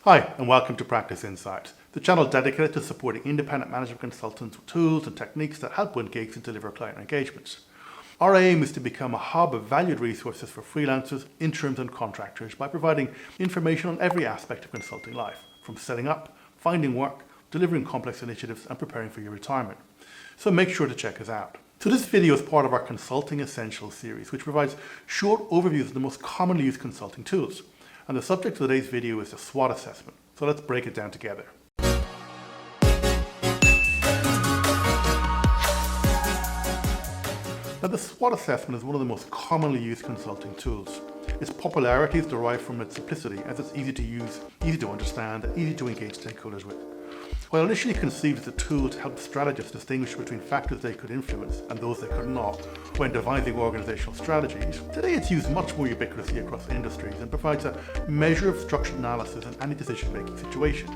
Hi, and welcome to Practice Insights, the channel dedicated to supporting independent management consultants with tools and techniques that help win gigs and deliver client engagements. Our aim is to become a hub of valued resources for freelancers, interims and contractors by providing information on every aspect of consulting life, from setting up, finding work, delivering complex initiatives and preparing for your retirement. So make sure to check us out. So this video is part of our Consulting Essentials series, which provides short overviews of the most commonly used consulting tools. And the subject of today's video is the SWOT assessment. So let's break it down together. Now, the SWOT assessment is one of the most commonly used consulting tools. Its popularity is derived from its simplicity, as it's easy to use, easy to understand, and easy to engage stakeholders with. While initially conceived as a tool to help strategists distinguish between factors they could influence and those they could not when devising organizational strategies, today it's used much more ubiquitously across industries and provides a measure of structured analysis in any decision-making situation,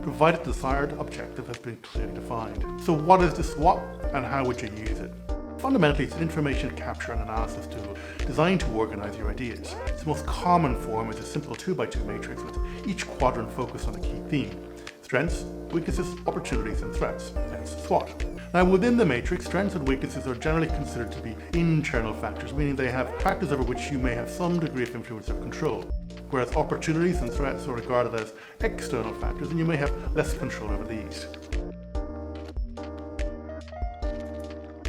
provided the desired objective has been clearly defined. So what is the SWOT and how would you use it? Fundamentally, it's an information capture and analysis tool designed to organize your ideas. Its most common form is a simple 2x2 matrix with each quadrant focused on a key theme: strengths, weaknesses, opportunities, and threats, hence SWOT. Now, within the matrix, strengths and weaknesses are generally considered to be internal factors, meaning they have factors over which you may have some degree of influence or control, whereas opportunities and threats are regarded as external factors and you may have less control over these.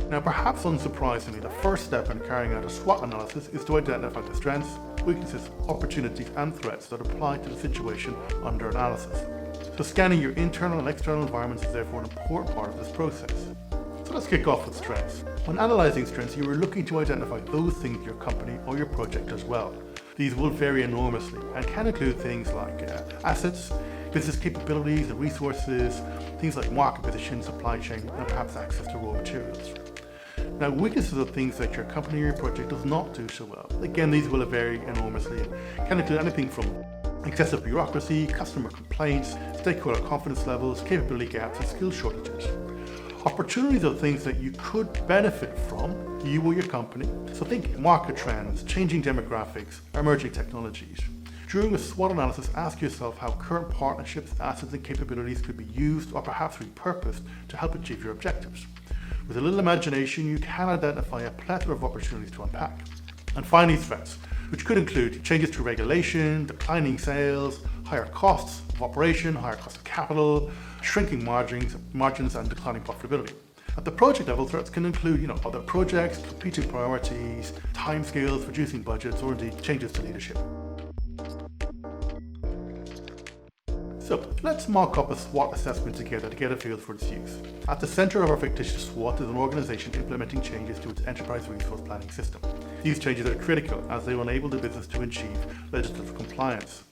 Now, perhaps unsurprisingly, the first step in carrying out a SWOT analysis is to identify the strengths, weaknesses, opportunities, and threats that apply to the situation under analysis. So scanning your internal and external environments is therefore an important part of this process. So let's kick off with strengths. When analysing strengths, you are looking to identify those things your company or your project does well. These will vary enormously and can include things like assets, business capabilities and resources, things like market position, supply chain, and perhaps access to raw materials. Now, weaknesses are things that your company or your project does not do so well. Again, these will vary enormously and can include anything from excessive bureaucracy, customer complaints, stakeholder confidence levels, capability gaps, and skill shortages. Opportunities are things that you could benefit from, you or your company. So think market trends, changing demographics, emerging technologies. During a SWOT analysis, ask yourself how current partnerships, assets, and capabilities could be used or perhaps repurposed to help achieve your objectives. With a little imagination, you can identify a plethora of opportunities to unpack. And finally, threats, which could include changes to regulation, declining sales, higher costs of operation, higher cost of capital, shrinking margins and declining profitability. At the project level, threats can include other projects, competing priorities, timescales, reducing budgets, or indeed changes to leadership. So let's mock up a SWOT assessment together to get a feel for its use. At the center of our fictitious SWOT is an organization implementing changes to its enterprise resource planning system. These changes are critical as they will enable the business to achieve legislative compliance.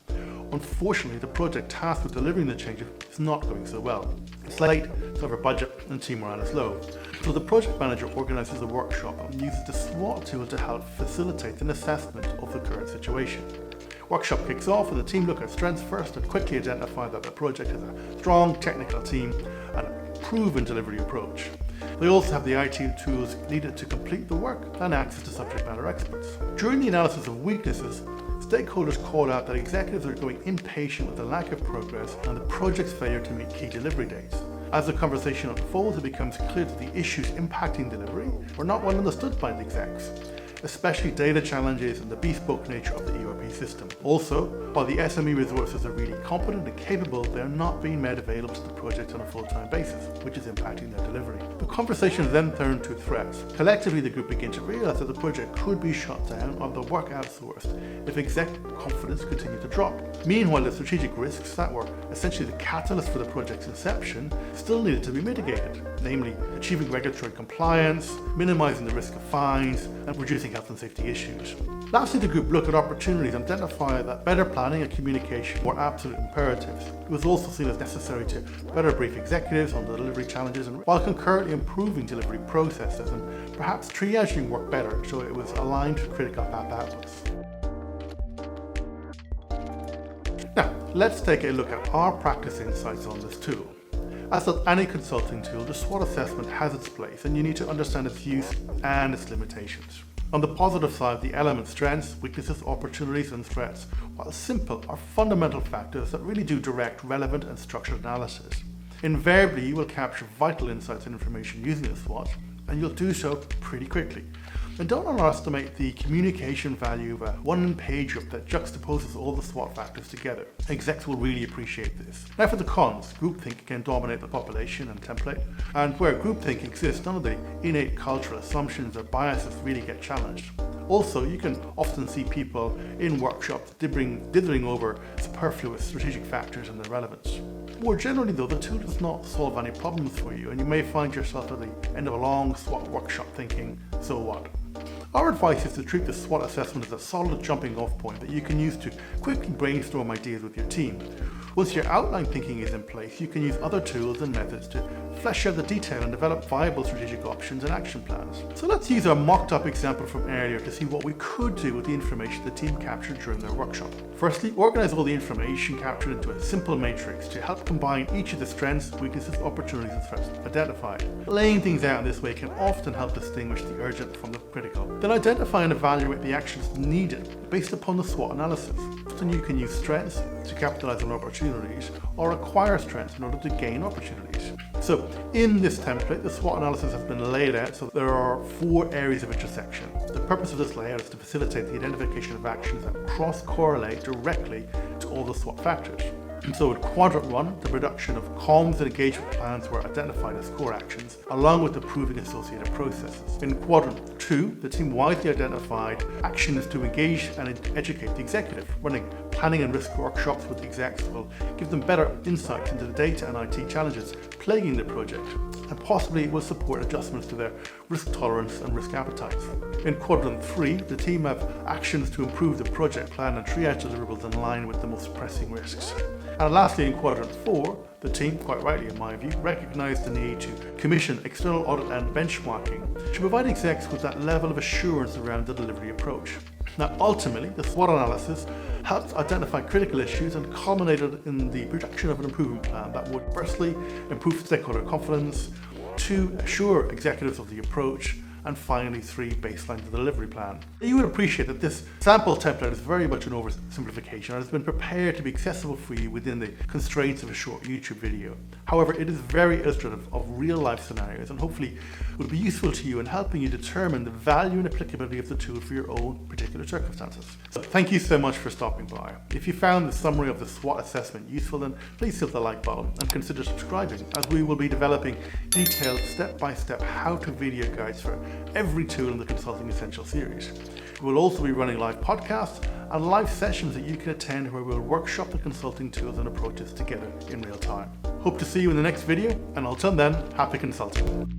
Unfortunately, the project tasked with delivering the changes is not going so well. It's late, it's over budget, and team morale is low. So the project manager organizes a workshop and uses the SWOT tool to help facilitate an assessment of the current situation. Workshop kicks off and the team look at strengths first and quickly identify that the project has a strong technical team and a proven delivery approach. They also have the IT tools needed to complete the work and access to subject matter experts. During the analysis of weaknesses, stakeholders call out that executives are growing impatient with the lack of progress and the project's failure to meet key delivery dates. As the conversation unfolds, it becomes clear that the issues impacting delivery were not well understood by the execs, especially data challenges and the bespoke nature of the ERP system. Also, while the SME resources are really competent and capable, they are not being made available to the project on a full-time basis, which is impacting their delivery. The conversation then turned to threats. Collectively, the group began to realize that the project could be shut down or the work outsourced if exec confidence continued to drop. Meanwhile, the strategic risks that were essentially the catalyst for the project's inception still needed to be mitigated, namely achieving regulatory compliance, minimizing the risk of fines, and reducing health and safety issues. Lastly, the group looked at opportunities and identified that better planning and communication were absolute imperatives. It was also seen as necessary to better brief executives on the delivery challenges and while concurrently improving delivery processes and perhaps triaging work better so it was aligned to critical path outputs. Now, let's take a look at our practice insights on this tool. As with any consulting tool, the SWOT assessment has its place and you need to understand its use and its limitations. On the positive side, the elements strengths, weaknesses, opportunities and threats, while simple, are fundamental factors that really do direct relevant and structured analysis. Invariably, you will capture vital insights and information using the SWOT, and you'll do so pretty quickly. And don't underestimate the communication value of a one-pager that juxtaposes all the SWOT factors together. Execs will really appreciate this. Now for the cons, groupthink can dominate the population and template, and where groupthink exists, none of the innate cultural assumptions or biases really get challenged. Also, you can often see people in workshops dithering over superfluous strategic factors and their relevance. More generally though, the tool does not solve any problems for you, and you may find yourself at the end of a long SWOT workshop thinking, so what? Our advice is to treat the SWOT assessment as a solid jumping off point that you can use to quickly brainstorm ideas with your team. Once your outline thinking is in place, you can use other tools and methods to flesh out the detail and develop viable strategic options and action plans. So let's use our mocked up example from earlier to see what we could do with the information the team captured during their workshop. Firstly, organize all the information captured into a simple matrix to help combine each of the strengths, weaknesses, opportunities and threats identified. Laying things out in this way can often help distinguish the urgent from the critical. Then identify and evaluate the actions needed based upon the SWOT analysis. Often you can use strengths to capitalize on opportunities or acquire strengths in order to gain opportunities. So in this template, the SWOT analysis has been laid out so there are 4 areas of intersection. The purpose of this layout is to facilitate the identification of actions that cross-correlate directly to all the SWOT factors. And so in quadrant 1, the production of comms and engagement plans were identified as core actions, along with approving associated processes. In quadrant 2, the team wisely identified actions to engage and educate the executive. Running planning and risk workshops with the execs will give them better insights into the data and IT challenges plaguing the project, and possibly it will support adjustments to their risk tolerance and risk appetites. In quadrant 3, the team have actions to improve the project plan and triage deliverables in line with the most pressing risks. And lastly, in quadrant 4, the team, quite rightly in my view, recognised the need to commission external audit and benchmarking to provide execs with that level of assurance around the delivery approach. Now ultimately, the SWOT analysis helped identify critical issues and culminated in the production of an improvement plan that would firstly improve stakeholder confidence, 2, assure executives of the approach, and finally 3, baseline the delivery plan. You would appreciate that this sample template is very much an oversimplification and has been prepared to be accessible for you within the constraints of a short YouTube video. However, it is very illustrative of real life scenarios and hopefully will be useful to you in helping you determine the value and applicability of the tool for your own particular circumstances. So thank you so much for stopping by. If you found the summary of the SWOT assessment useful, then please hit the like button and consider subscribing, as we will be developing detailed step-by-step how-to video guides for every tool in the Consulting Essential series. We will also be running live podcasts and live sessions that you can attend where we'll workshop the consulting tools and approaches together in real time. Hope to see you in the next video, and until then, happy consulting.